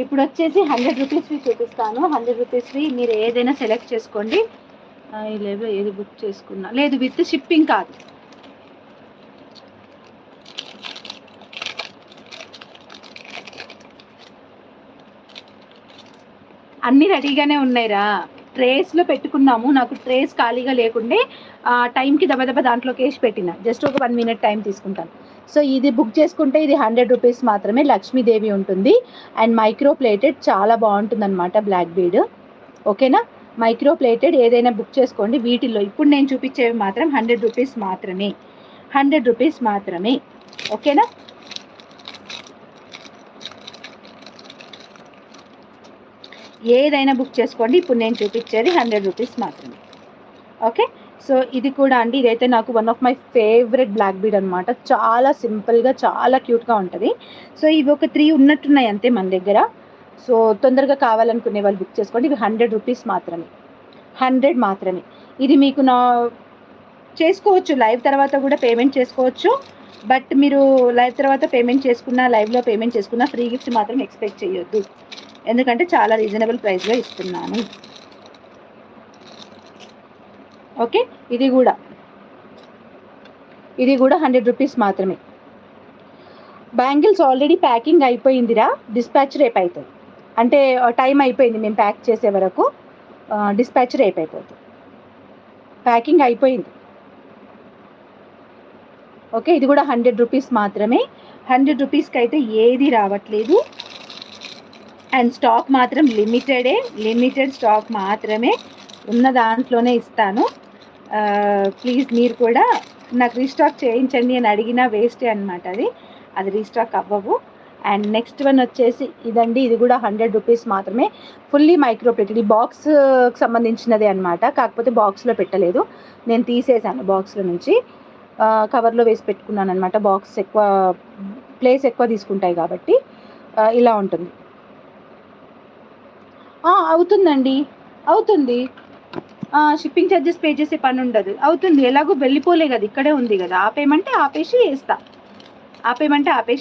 ఇప్పుడు వచ్చేసి 100 రూపీస్వి చూపిస్తాను. 100 రూపీస్వి మీరు ఏదైనా సెలెక్ట్ చేసుకోండి. ఈ లేవో ఏది బుక్ చేసుకున్నా లేదు, విత్ షిప్పింగ్ కాదు. అన్నీ రెడీగానే ఉన్నాయిరా, ట్రేస్లో పెట్టుకున్నాము. నాకు ట్రేస్ ఖాళీగా లేకుండే టైంకి దబదబ దాంట్లోకి వేసి పెట్టిన. జస్ట్ ఒక 1 మినిట్ టైం తీసుకుంటాను. సో ఇది బుక్ చేసుకుంటే ఇది 100 రూపీస్ మాత్రమే. లక్ష్మీదేవి ఉంటుంది అండ్ మైక్రో ప్లేటెడ్, చాలా బాగుంటుంది అనమాట బ్లాక్ బీడ్. ఓకేనా, మైక్రో ప్లేటెడ్ ఏదైనా బుక్ చేసుకోండి. వీటిల్లో ఇప్పుడు నేను చూపించేవి మాత్రం 100 రూపీస్ మాత్రమే, 100 రూపీస్ మాత్రమే. ఓకేనా, ఏదైనా బుక్ చేసుకోండి. ఇప్పుడు నేను చూపించేది 100 రూపీస్ మాత్రమే. ఓకే, సో ఇది కూడా అండి, ఇదైతే నాకు one of my favourite black bead అనమాట. చాలా సింపుల్గా చాలా క్యూట్గా ఉంటుంది. సో ఇవి ఒక 3 ఉన్నట్టున్నాయి అంతే మన దగ్గర. సో తొందరగా కావాలనుకునే వాళ్ళు బుక్ చేసుకోండి. ఇవి 100 రూపీస్ మాత్రమే, 100 మాత్రమే. ఇది మీకు నా చేసుకోవచ్చు, లైవ్ తర్వాత కూడా పేమెంట్ చేసుకోవచ్చు. బట్ మీరు లైవ్ తర్వాత పేమెంట్ చేసుకున్నా, లైవ్లో పేమెంట్ చేసుకున్నా ఫ్రీ గిఫ్ట్ మాత్రం ఎక్స్పెక్ట్ చేయొద్దు, ఎందుకంటే చాలా రీజనబుల్ ప్రైస్లో ఇస్తున్నాను. ఓకే, ఇది కూడా 100 రూపీస్ మాత్రమే. బ్యాంగిల్స్ ఆల్రెడీ ప్యాకింగ్ అయిపోయిందిరా, డిస్పాచ్ రేపు అవుతుంది. అంటే టైం అయిపోయింది మేము ప్యాక్ చేసే వరకు, డిస్పాచ్ రేపు అయిపోతుంది. ప్యాకింగ్ అయిపోయింది. ఓకే, ఇది కూడా 100 రూపీస్ మాత్రమే. 100 రూపీస్కి అయితే ఏది రావట్లేదు. అండ్ స్టాక్ మాత్రం లిమిటెడ్ స్టాక్ మాత్రమే ఉన్న దాంట్లోనే ఇస్తాను. ప్లీజ్ మీరు కూడా నాకు రీస్టాక్ చేయించండి అని అడిగినా వేస్టే అనమాట, అది రీస్టాక్ అవ్వవు. అండ్ నెక్స్ట్ వన్ వచ్చేసి ఇదండి, ఇది కూడా 100 రూపీస్ మాత్రమే. ఫుల్లీ మైక్రో ప్లేటెడ్, ఈ బాక్స్కి సంబంధించినదే అనమాట. కాకపోతే బాక్స్లో పెట్టలేదు, నేను తీసేసాను బాక్స్లో నుంచి, కవర్లో వేసి పెట్టుకున్నాను అనమాట. బాక్స్ ఎక్కువ ప్లేస్ ఎక్కువ తీసుకుంటాయి కాబట్టి ఇలా ఉంటుంది. అవుతుందండి, అవుతుంది. షిప్పింగ్ ఛార్జెస్ పే చేసే పని ఉండదు, అవుతుంది. ఎలాగో వెళ్ళిపోలే కదా, ఇక్కడే ఉంది కదా. ఆపేయమంటే ఆపేసి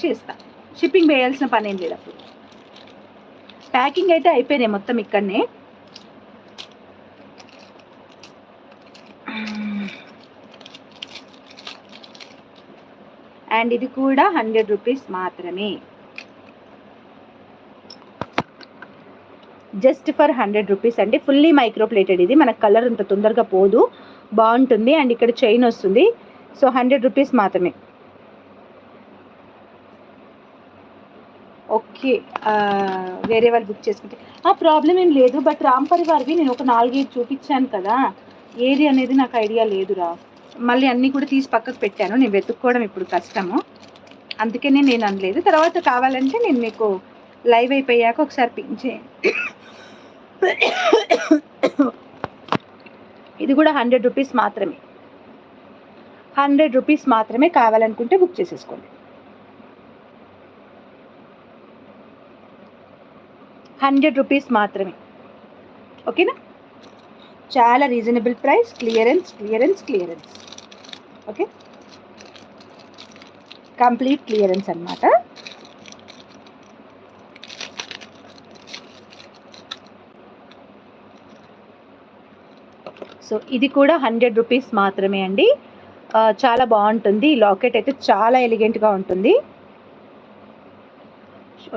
వేస్తా, షిప్పింగ్ వేయాల్సిన పని ఏం లేదు. అప్పుడు ప్యాకింగ్ అయితే అయిపోయినాయి మొత్తం ఇక్కడనే. అండ్ ఇది కూడా 100 రూపీస్ మాత్రమే, జస్ట్ ఫర్ 100 రూపీస్ అండి. ఫుల్లీ మైక్రో ప్లేటెడ్, ఇది మనకు కలర్ అంత తొందరగా పోదు, బాగుంటుంది. అండ్ ఇక్కడ చైన్ వస్తుంది. సో 100 రూపీస్ మాత్రమే. ఓకే, వేరే వాళ్ళు బుక్ చేసుకుంటే ప్రాబ్లం ఏం లేదు. బట్ రామ్ పరివార్వి నేను ఒక 4-5 చూపించాను కదా, ఏది అనేది నాకు ఐడియా లేదురా. మళ్ళీ అన్నీ కూడా తీసి పక్కకు పెట్టాను, నేను వెతుక్కోవడం ఇప్పుడు కష్టము, అందుకనే నేను అనలేదు. తర్వాత కావాలంటే నేను మీకు లైవ్ అయిపోయాక ఒకసారి పింక్ చేయండి. ఇది కూడా 100 రూపీస్ మాత్రమే, 100 రూపీస్ మాత్రమే. కావాలనుకుంటే బుక్ చేసేసుకోండి. 100 రూపీస్ మాత్రమే. ఓకేనా, చాలా reasonable price. Clearance. Okay, complete clearance అన్నమాట. సో ఇది కూడా 100 రూపీస్ మాత్రమే అండి. చాలా బాగుంటుంది. లాకెట్ అయితే చాలా ఎలిగెంట్గా ఉంటుంది.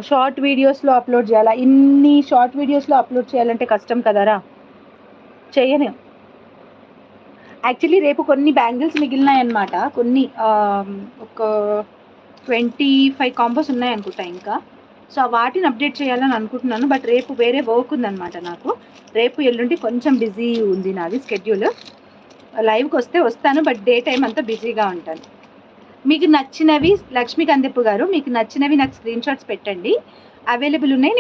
షార్ట్ వీడియోస్లో అప్లోడ్ చేయాలా, ఇన్ని షార్ట్ వీడియోస్లో అప్లోడ్ చేయాలంటే కష్టం కదరా, చేయను. యాక్చువల్లీ రేపు కొన్ని బ్యాంగిల్స్ మిగిలినాయన్నమాట, కొన్ని ఒక 25 కాంబోస్ ఉన్నాయనుకుంటా ఇంకా. సో వాటిని అప్డేట్ చేయాలని అనుకుంటున్నాను. బట్ రేపు వేరే వర్క్ ఉందన్నమాట నాకు, రేపు ఎల్లుండి కొంచెం బిజీ ఉంది నాది స్కెడ్యూల్. లైవ్కి వస్తాను, బట్ డే టైం అంతా బిజీగా ఉంటాను. మీకు నచ్చినవి, లక్ష్మీ కందిప్పు గారు, మీకు నచ్చినవి నాకు స్క్రీన్ షాట్స్ పెట్టండి, అవైలబుల్ ఉన్నాయి.